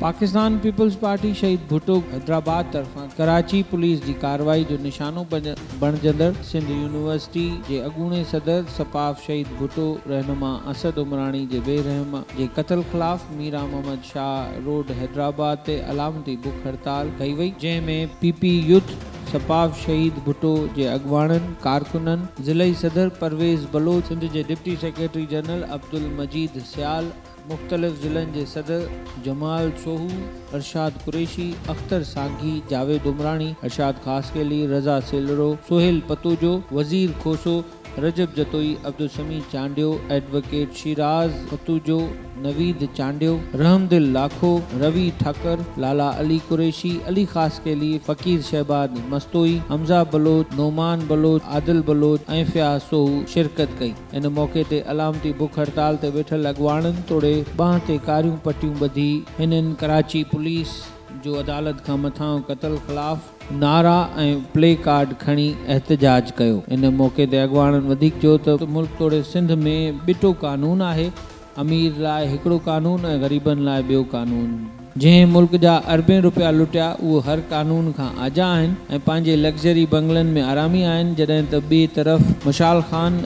Pakistan peoples party शहीद भुट्टो हैदराबाद तरफां Karachi police जी कार्रवाई जो निशानो बणजंदड़ सिंध यूनिवर्सिटी जे अॻूणे सदर सपाफ शहीद भुट्टो रहनुमा असद उमरानी जे बेरहम जे क़त्ल ख़िलाफ़ मीरा मोहम्मद शाह रोड हैदराबाद ते अलामती बुख हड़ताल कई वई, जंहिंमें पीपी यूथ सपाफ शहीद भुट्टो जे अॻवाननि कारकुननि ज़िलई सदर परवेज़ बलोच, सिंध जे डिप्टी सेक्रेटरी जनरल अब्दुल मजीद सियाल, मुख़्तलिफ़ ज़िलनि जे सदर जमाल सोहू, अरशाद कुरैशी, अख्तर सांघी, जावेद उमरानी, अरशाद खासकेली, रज़ा सेलरो, सोहेल पतूजो, वज़ीर खोसो, रजब जतोई, अब्दुल समी चांडियो, एडवोकेट शिराज पतूजो, नवीद चांडियो, रहमदिल लाखो, रवि ठाकर, लाला अली कुरैशी, अली खासकेली, फ़कीर शहबाद मस्तोई, हमज़ा बलोच, नोमान बलोच, आदिल बलोच ऐं फ़याज़ सोहू शिरकत कई। इन मौक़े ते अलामती बुख हड़ताल ते वेठल अॻवाननि तोड़े बांह ते कारियूं पटियूं ॿधी हिननि कराची पुलिस जो अदालत खां मथां क़त्ल ख़िलाफ़ नारा ऐं प्ले कार्ड खणी एहतजाज कयो। इन मौक़े ते अॻवाननि वधीक चयो त मुल्क तोड़े सिंध में ॿिटो कानून आहे, अमीर लाइ हिकिड़ो कानून ऐं ग़रीबनि लाइ ॿियो कानून। जंहिं मुल्क जा अरबें रुपया लुटिया उहो हर कानून खां आजा आहिनि ऐं पंहिंजे लग्ज़री बंगलनि में आरामी आहिनि, जॾहिं त ॿिए तरफ़ मशाल ख़ान,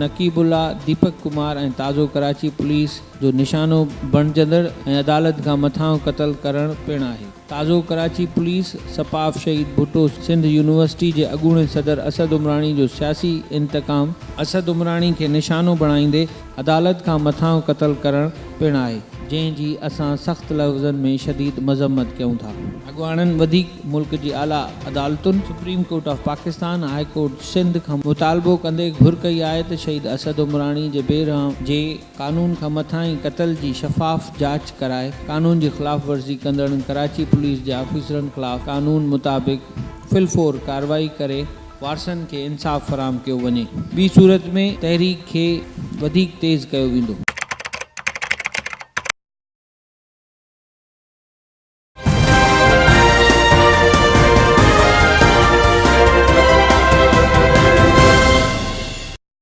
नकीबुल्ला, दीपक कुमार ऐं ताज़ो कराची पुलिस जो निशानो बणजंदड़ ऐं अदालत खां मथां क़त्ल करणु पिणु आहे। ताज़ो कराची पुलिस सपाफ शहीद भुट्टो सिंध यूनिवर्सिटी जे अॻूणे सदर असद उमरानी जो सियासी इंतकाम असद उमरानी खे निशानो बणाईंदे अदालत खां मथां क़त्ल करणु पिणु आहे, जंहिंजी असां सख़्त लफ़्ज़नि में शदीद मज़म्मत कयूं था। अॻवाननि वधीक मुल्क जी आला अदालतुनि, supreme court of Pakistan, high court Sindh खां मुतालबो कंदे घुर कई आहे त शहीद असद उमरानी जे बेरहम जे कानून खां मथां ई क़त्ल जी शफ़ाफ़ जांच कराए कानून जी ख़िलाफ़ वर्ज़ी कंदड़नि कराची पुलिस जे ऑफिसरनि ख़िलाफ़ कानून मुताबिक़ फिलफोर कार्रवाई करे वारसनि खे इंसाफ़ फ़राहम कयो वञे। ॿी सूरत में तहरीक खे वधीक तेज़ कयो वेंदो।